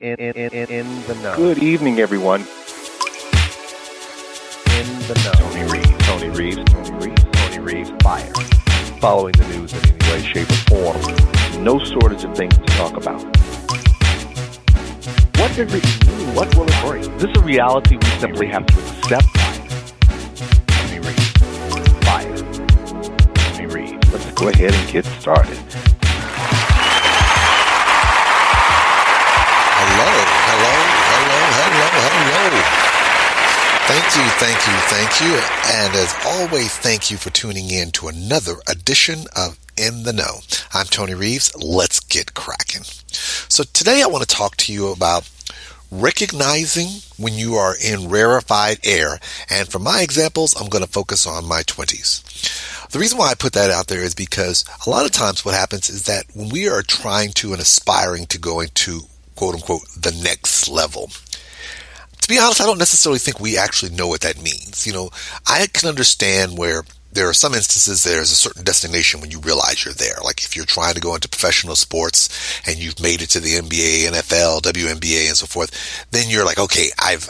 In the know. Good evening, everyone. In the know. Tony Reeves. Tony Reeves. Tony Reeves. Tony Reeves. Fire. Following the news in any way, shape, or form. No shortage of things to talk about. What does it mean? What will it bring? This is a reality we simply have to accept. Tony Reeves. Fire. Tony Reeves. Let's go ahead and get started. Thank you. And as always, thank you for tuning in to another edition of In the Know. I'm Tony Reeves. Let's get cracking. So today I want to talk to you about recognizing when you are in rarefied air. And for my examples, I'm going to focus on my 20s. The reason why I put that out there is because a lot of times what happens is that when we are trying to and aspiring to go into, quote unquote, the next level, to be honest, I don't necessarily think we actually know what that means. You know, I can understand where there are some instances there's a certain destination when you realize you're there. Like if you're trying to go into professional sports and you've made it to the NBA, NFL, WNBA, and so forth, then you're like, okay, I've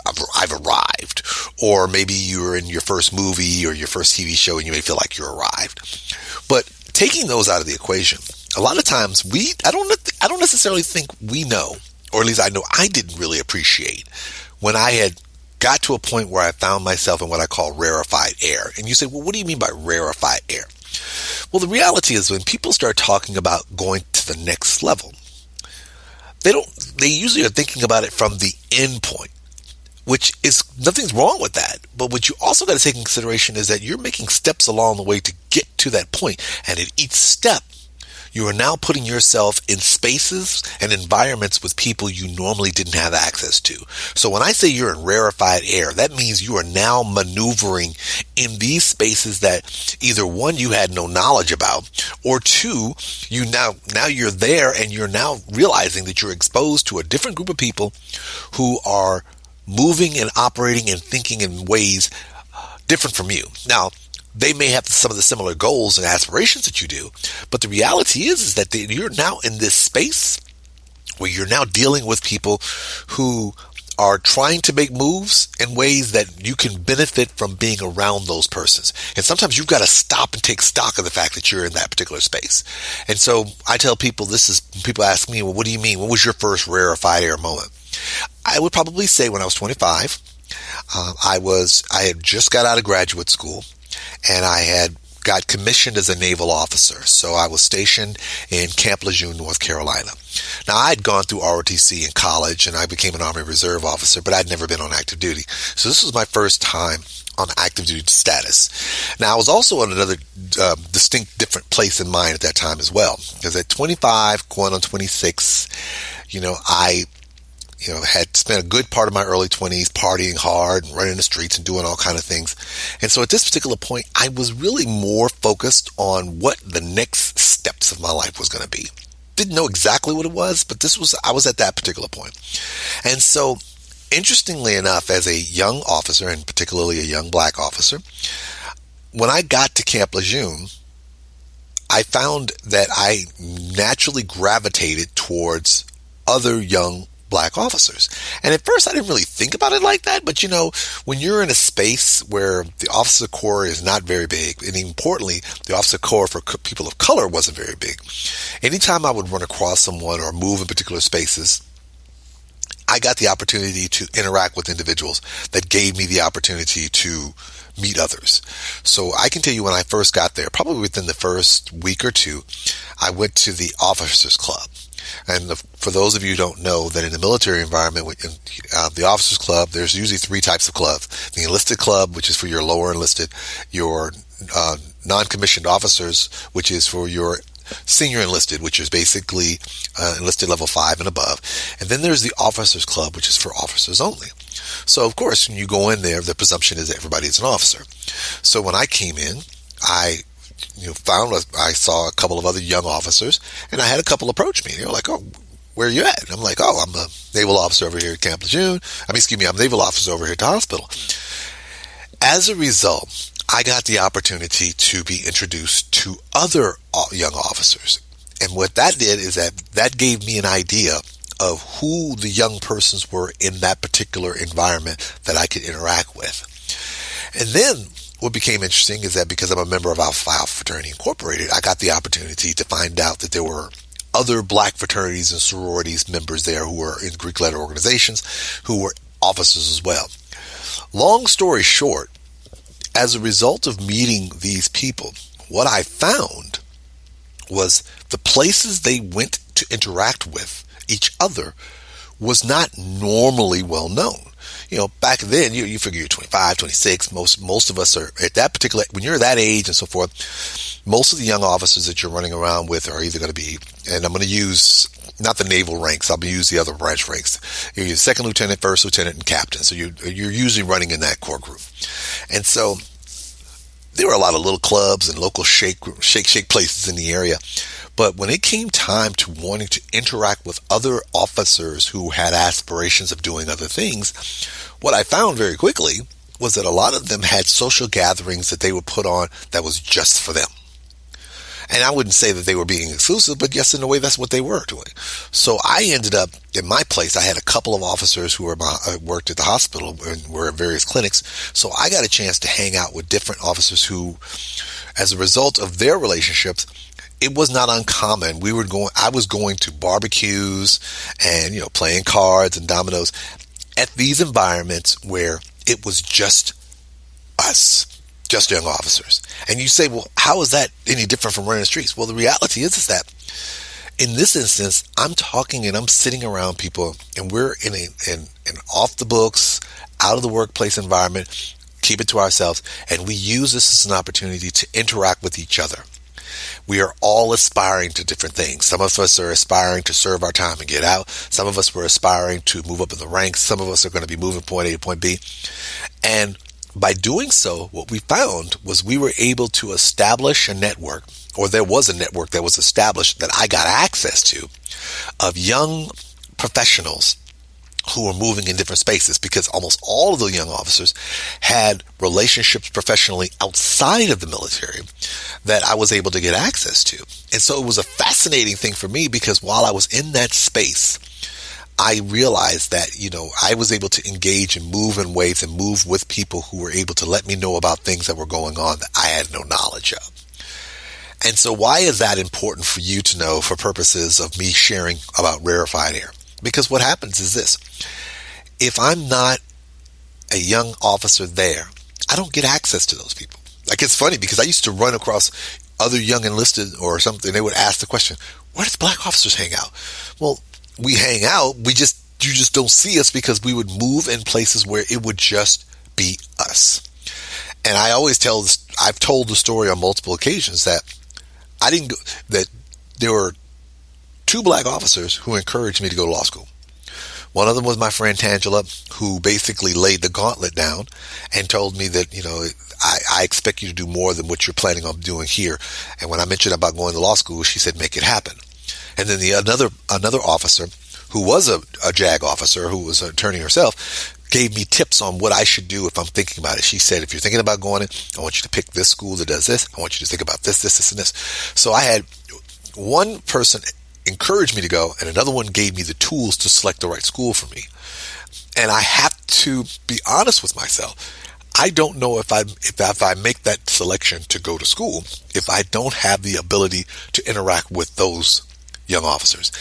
arrived. Or maybe you're in your first movie or your first TV show and you may feel like you're arrived. But taking those out of the equation, a lot of times I don't necessarily think we know, or at least I know I didn't really appreciate when I had got to a point where I found myself in what I call rarefied air. And you say, well, what do you mean by rarefied air? Well, the reality is when people start talking about going to the next level, they usually are thinking about it from the end point, which is nothing's wrong with that. But what you also got to take in consideration is that you're making steps along the way to get to that point. And at each step, you are now putting yourself in spaces and environments with people you normally didn't have access to. So when I say you're in rarefied air, that means you are now maneuvering in these spaces that either one, you had no knowledge about, or two, now you're there and you're now realizing that you're exposed to a different group of people who are moving and operating and thinking in ways different from you. Now, they may have some of the similar goals and aspirations that you do, but the reality is that you're now in this space where you're now dealing with people who are trying to make moves in ways that you can benefit from being around those persons. And sometimes you've got to stop and take stock of the fact that you're in that particular space. And so I tell people people ask me, well, what do you mean? What was your first rarefied air moment? I would probably say when I was 25, I had just got out of graduate school. And I had got commissioned as a naval officer. So I was stationed in Camp Lejeune, North Carolina. Now, I had gone through ROTC in college, and I became an Army Reserve officer, but I'd never been on active duty. So this was my first time on active duty status. Now, I was also on another distinct different place in mind at that time as well. Because at 25, going on 26, I had spent a good part of my early 20s partying hard and running the streets and doing all kind of things. And so at this particular point, I was really more focused on what the next steps of my life was going to be. Didn't know exactly what it was, but I was at that particular point. And so, interestingly enough, as a young officer, and particularly a young black officer, when I got to Camp Lejeune, I found that I naturally gravitated towards other young black officers. And at first I didn't really think about it like that, but when you're in a space where the officer corps is not very big, and importantly, the officer corps for people of color wasn't very big, anytime I would run across someone or move in particular spaces, I got the opportunity to interact with individuals that gave me the opportunity to meet others. So I can tell you when I first got there, probably within the first week or two, I went to the Officers Club. And for those of you who don't know, that in the military environment, the Officers Club, there's usually three types of clubs. The Enlisted Club, which is for your lower enlisted, your non-commissioned officers, which is for your senior enlisted, which is basically enlisted level 5 and above. And then there's the Officers Club, which is for officers only. So, of course, when you go in there, the presumption is that everybody is an officer. So when I came in, I saw a couple of other young officers, and I had a couple approach me. They were like, "Oh, where are you at?" And I'm like, "Oh, I'm a naval officer over here at Camp Lejeune. I'm a naval officer over here at the hospital." As a result, I got the opportunity to be introduced to other young officers. And what that did is that gave me an idea of who the young persons were in that particular environment that I could interact with. And then what became interesting is that because I'm a member of Alpha Phi Alpha Fraternity Incorporated, I got the opportunity to find out that there were other black fraternities and sororities members there who were in Greek letter organizations who were officers as well. Long story short, as a result of meeting these people, what I found was the places they went to interact with each other was not normally well known. Back then, you figure you're 25, 26. Most of us are at that particular, when you're that age and so forth, most of the young officers that you're running around with are either going to be, and I'm going to use not the naval ranks, I'll use the other branch ranks. You're second lieutenant, first lieutenant, and captain. So you're usually running in that core group. And so there were a lot of little clubs and local shake places in the area. But when it came time to wanting to interact with other officers who had aspirations of doing other things, what I found very quickly was that a lot of them had social gatherings that they would put on that was just for them. And I wouldn't say that they were being exclusive, but yes, in a way, that's what they were doing. So I ended up, in my place, I had a couple of officers who worked at the hospital and were at various clinics. So I got a chance to hang out with different officers who, as a result of their relationships, it was not uncommon. I was going to barbecues and, playing cards and dominoes at these environments where it was just us. Just young officers. And you say, well, how is that any different from running the streets? Well, the reality is that in this instance, I'm talking and I'm sitting around people and we're in an off the books, out of the workplace environment, keep it to ourselves. And we use this as an opportunity to interact with each other. We are all aspiring to different things. Some of us are aspiring to serve our time and get out. Some of us were aspiring to move up in the ranks. Some of us are going to be moving point A to point B. And by doing so, what we found was we were able to establish a network, or there was a network that was established that I got access to, of young professionals who were moving in different spaces, because almost all of the young officers had relationships professionally outside of the military that I was able to get access to. And so it was a fascinating thing for me, because while I was in that space, I realized that, I was able to engage and move in ways and move with people who were able to let me know about things that were going on that I had no knowledge of. And so why is that important for you to know for purposes of me sharing about rarefied air? Because what happens is this. If I'm not a young officer there, I don't get access to those people. Like, it's funny because I used to run across other young enlisted or something. They would ask the question, where does black officers hang out? Well, we hang out. You just don't see us because we would move in places where it would just be us. And I always I've told the story on multiple occasions that that there were two black officers who encouraged me to go to law school. One of them was my friend Tangela, who basically laid the gauntlet down and told me that, I expect you to do more than what you're planning on doing here. And when I mentioned about going to law school, she said, make it happen. And then another officer who was a JAG officer, who was an attorney herself, gave me tips on what I should do if I'm thinking about it. She said, if you're thinking about going in, I want you to pick this school that does this. I want you to think about this, and this. So I had one person encourage me to go, and another one gave me the tools to select the right school for me. And I have to be honest with myself. I don't know if I make that selection to go to school, if I don't have the ability to interact with those young officers.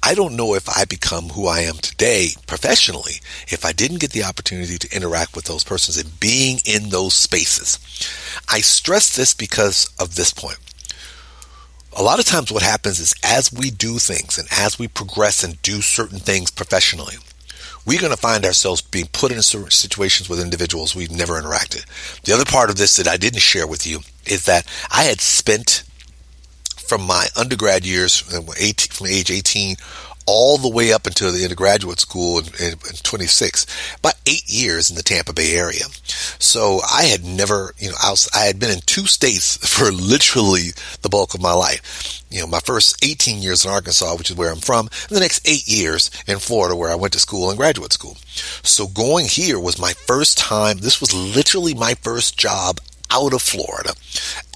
I don't know if I become who I am today professionally if I didn't get the opportunity to interact with those persons and being in those spaces. I stress this because of this point. A lot of times what happens is as we do things and as we progress and do certain things professionally, we're going to find ourselves being put in certain situations with individuals we've never interacted. The other part of this that I didn't share with you is that I had spent from my undergrad years, from age 18 all the way up until the undergraduate school in 26, about 8 years in the Tampa Bay area. So I had never, I had been in 2 states for literally the bulk of my life. My first 18 years in Arkansas, which is where I'm from, and the next 8 years in Florida, where I went to school and graduate school. So going here was my first time. This was literally my first job out of Florida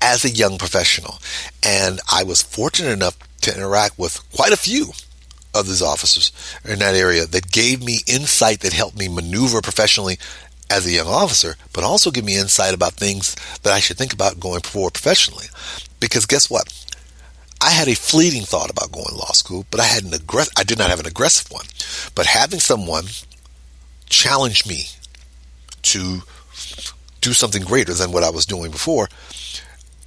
as a young professional. And I was fortunate enough to interact with quite a few of these officers in that area that gave me insight that helped me maneuver professionally as a young officer, but also give me insight about things that I should think about going forward professionally. Because guess what? I had a fleeting thought about going to law school, but I did not have an aggressive one. But having someone challenge me to do something greater than what I was doing before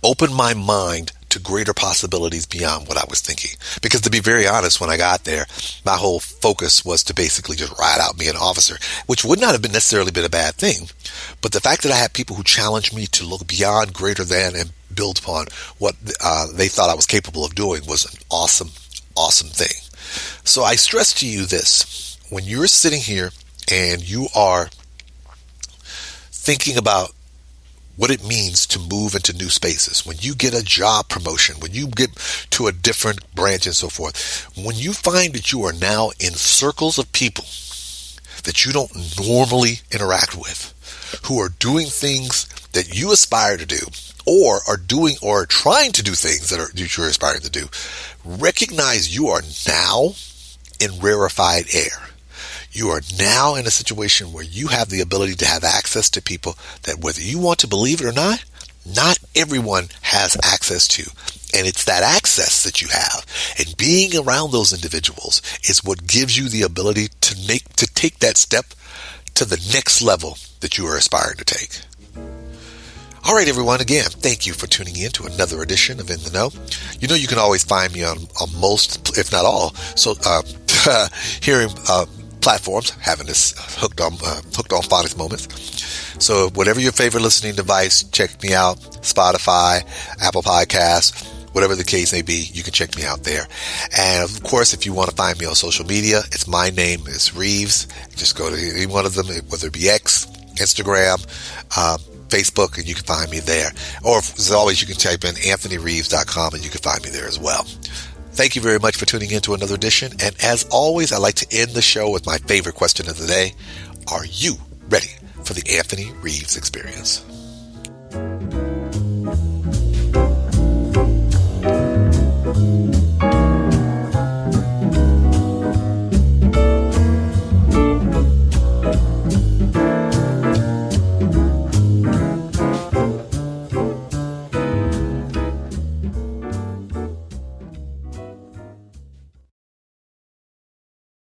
opened my mind to greater possibilities beyond what I was thinking. Because to be very honest, when I got there, my whole focus was to basically just ride out being an officer, which would not have been necessarily been a bad thing. But the fact that I had people who challenged me to look beyond, greater than, and build upon what they thought I was capable of doing was an awesome, awesome thing. So I stress to you this: when you're sitting here and you are thinking about what it means to move into new spaces, when you get a job promotion, when you get to a different branch and so forth, when you find that you are now in circles of people that you don't normally interact with, who are doing things that you aspire to do, or are doing or trying to do things that you're aspiring to do, recognize you are now in rarefied air. You are now in a situation where you have the ability to have access to people that, whether you want to believe it or not everyone has access to. And it's that access that you have. And being around those individuals is what gives you the ability to take that step to the next level that you are aspiring to take. All right, everyone. Again, thank you for tuning in to another edition of In the Know. You know, you can always find me on most, if not all, hearing platforms, having this hooked on phonics moments. So whatever your favorite listening device, check me out. Spotify, Apple Podcasts, whatever the case may be, you can check me out there. And of course, if you want to find me on social media, it's my name is Reeves. Just go to any one of them, whether it be X, Instagram, Facebook, and you can find me there. Or as always, you can type in anthonyreeves.com and you can find me there as well. Thank you very much for tuning in to another edition. And as always, I like to end the show with my favorite question of the day. Are you ready for the Anthony Reeves experience?